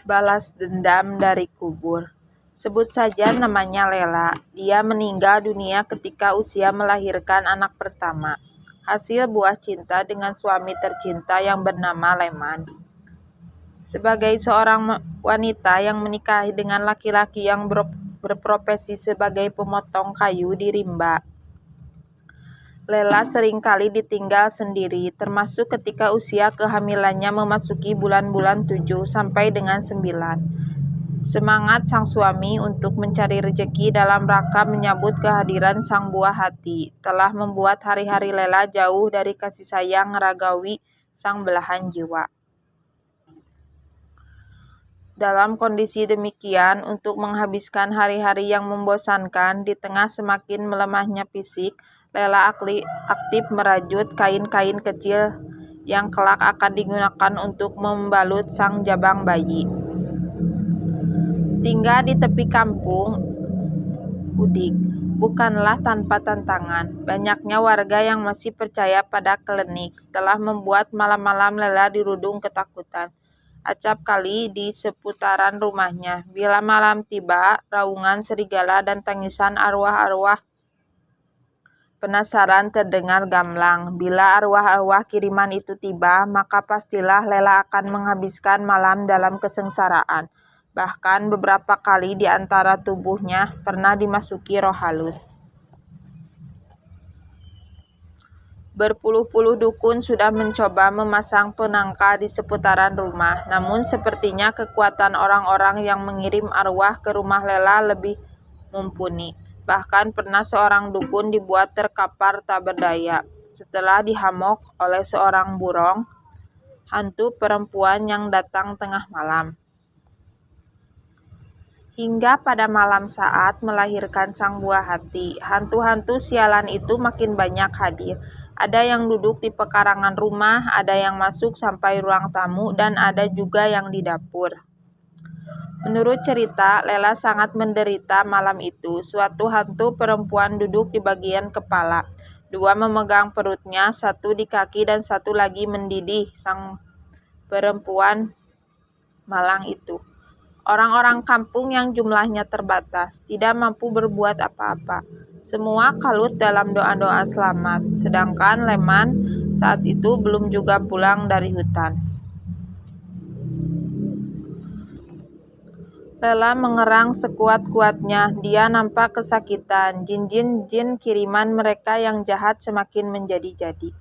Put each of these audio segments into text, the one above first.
Balas dendam dari kubur. Sebut saja namanya Lela. Dia meninggal dunia ketika usia melahirkan anak pertama, hasil buah cinta dengan suami tercinta yang bernama Leman. Sebagai seorang wanita yang menikahi dengan laki-laki yang berprofesi sebagai pemotong kayu di rimba, Lela seringkali ditinggal sendiri, termasuk ketika usia kehamilannya memasuki bulan-bulan 7 sampai dengan 9. Semangat sang suami untuk mencari rezeki dalam rangka menyambut kehadiran sang buah hati telah membuat hari-hari Lela jauh dari kasih sayang ragawi sang belahan jiwa. Dalam kondisi demikian, untuk menghabiskan hari-hari yang membosankan di tengah semakin melemahnya fisik, Lela aktif merajut kain-kain kecil yang kelak akan digunakan untuk membalut sang jabang bayi. Tinggal di tepi kampung Udik bukanlah tanpa tantangan. Banyaknya warga yang masih percaya pada klenik telah membuat malam-malam Lela dirudung ketakutan. Acap kali di seputaran rumahnya, bila malam tiba, raungan serigala dan tangisan arwah-arwah penasaran terdengar gamblang. Bila arwah-arwah kiriman itu tiba, maka pastilah Lela akan menghabiskan malam dalam kesengsaraan. Bahkan beberapa kali di antara tubuhnya pernah dimasuki roh halus. Berpuluh-puluh dukun sudah mencoba memasang penangka di seputaran rumah, namun sepertinya kekuatan orang-orang yang mengirim arwah ke rumah Lela lebih mumpuni. Bahkan pernah seorang dukun dibuat terkapar tak berdaya setelah dihamok oleh seorang burong hantu perempuan yang datang tengah malam. Hingga pada malam saat melahirkan sang buah hati, hantu-hantu sialan itu makin banyak hadir. Ada yang duduk di pekarangan rumah, ada yang masuk sampai ruang tamu, dan ada juga yang di dapur. Menurut cerita, Lela sangat menderita malam itu. Suatu hantu perempuan duduk di bagian kepala. Dua memegang perutnya, satu di kaki dan satu lagi mendidih sang perempuan malang itu. Orang-orang kampung yang jumlahnya terbatas tidak mampu berbuat apa-apa. Semua kalut dalam doa-doa selamat, sedangkan Leman saat itu belum juga pulang dari hutan. Lela mengerang sekuat-kuatnya. Dia nampak kesakitan. Jin kiriman mereka yang jahat semakin menjadi-jadi.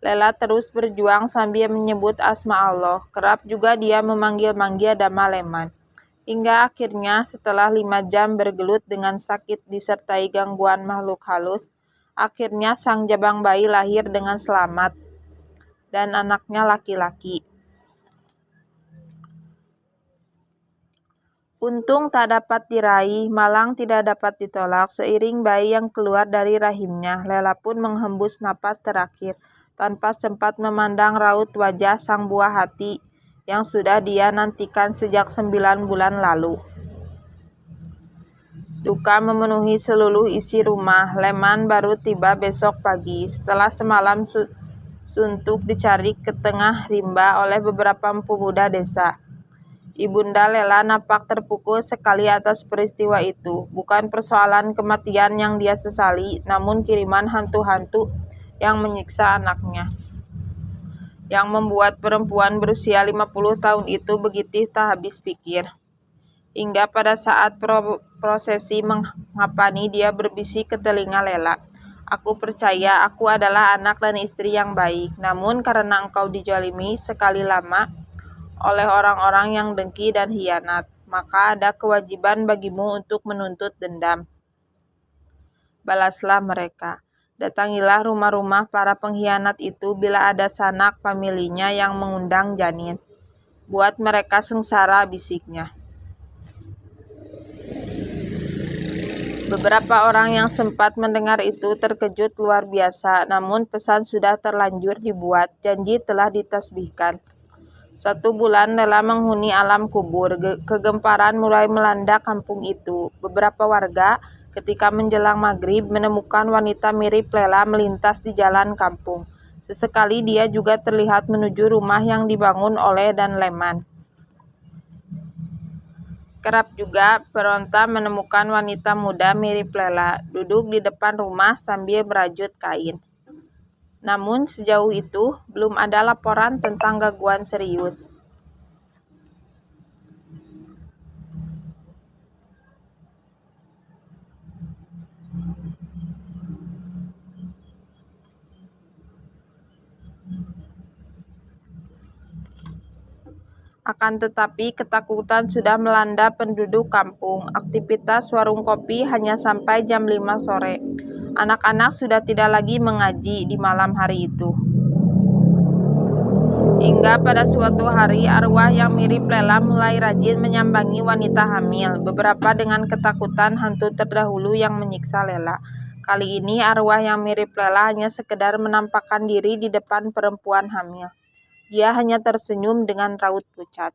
Lela terus berjuang sambil menyebut asma Allah. Kerap juga dia memanggil-manggil nama Leman. Hingga akhirnya setelah 5 jam bergelut dengan sakit disertai gangguan makhluk halus, akhirnya sang jabang bayi lahir dengan selamat dan anaknya laki-laki. Untung tak dapat diraih, malang tidak dapat ditolak. Seiring bayi yang keluar dari rahimnya, Lela pun menghembus napas terakhir tanpa sempat memandang raut wajah sang buah hati yang sudah dia nantikan sejak 9 bulan lalu. Duka memenuhi seluruh isi rumah. Leman baru tiba besok pagi, setelah semalam suntuk dicari ke tengah rimba oleh beberapa pemuda desa. Ibunda Lela nampak terpukul sekali atas peristiwa itu. Bukan persoalan kematian yang dia sesali, namun kiriman hantu-hantu yang menyiksa anaknya, yang membuat perempuan berusia 50 tahun itu begitu tak habis pikir. Hingga pada saat prosesi menghapani, dia berbisik ke telinga Lela, "Aku percaya aku adalah anak dan istri yang baik. Namun karena engkau dijolimi sekali lama oleh orang-orang yang dengki dan hianat, maka ada kewajiban bagimu untuk menuntut dendam. Balaslah mereka. Datangilah rumah-rumah para pengkhianat itu bila ada sanak familinya yang mengundang janin. Buat mereka sengsara," bisiknya. Beberapa orang yang sempat mendengar itu terkejut luar biasa, namun pesan sudah terlanjur dibuat, janji telah ditasbihkan. 1 bulan Lela menghuni alam kubur. Kegemparan mulai melanda kampung itu. Beberapa warga ketika menjelang maghrib menemukan wanita mirip Lela melintas di jalan kampung. Sesekali dia juga terlihat menuju rumah yang dibangun oleh dan Leman. Kerap juga Peronta menemukan wanita muda mirip Lela duduk di depan rumah sambil merajut kain. Namun sejauh itu belum ada laporan tentang gangguan serius. Akan tetapi ketakutan sudah melanda penduduk kampung. Aktivitas warung kopi hanya sampai jam 5 sore. Anak-anak sudah tidak lagi mengaji di malam hari itu. Hingga pada suatu hari arwah yang mirip Lela mulai rajin menyambangi wanita hamil. Beberapa dengan ketakutan hantu terdahulu yang menyiksa Lela. Kali ini arwah yang mirip Lela hanya sekedar menampakkan diri di depan perempuan hamil. Dia hanya tersenyum dengan raut pucat.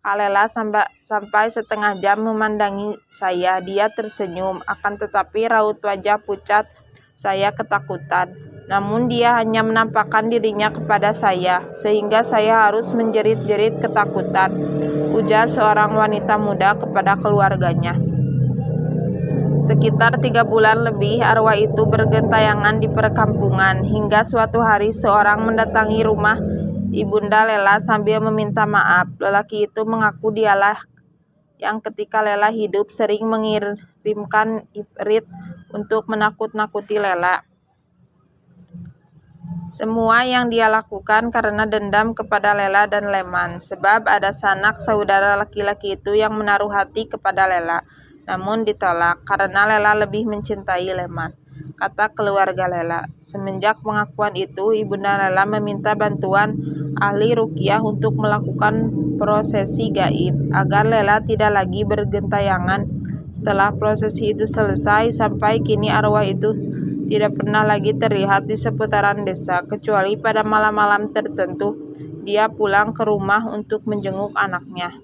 Kak Lela sampai setengah jam memandangi saya. Dia tersenyum, akan tetapi raut wajah pucat saya ketakutan. Namun dia hanya menampakkan dirinya kepada saya, sehingga saya harus menjerit-jerit ketakutan, ujar seorang wanita muda kepada keluarganya. Sekitar 3 bulan lebih arwah itu bergentayangan di perkampungan, hingga suatu hari seorang mendatangi rumah Ibunda Lela sambil meminta maaf. Lelaki itu mengaku dialah yang ketika Lela hidup sering mengirimkan ifrit untuk menakut-nakuti Lela. Semua yang dia lakukan karena dendam kepada Lela dan Leman, sebab ada sanak saudara laki-laki itu yang menaruh hati kepada Lela, namun ditolak karena Lela lebih mencintai Leman, kata keluarga Lela. Semenjak pengakuan itu, Ibunda Lela meminta bantuan ahli ruqyah untuk melakukan prosesi gaib agar Lela tidak lagi bergentayangan. Setelah prosesi itu selesai, sampai kini arwah itu tidak pernah lagi terlihat di seputaran desa, kecuali pada malam-malam tertentu dia pulang ke rumah untuk menjenguk anaknya.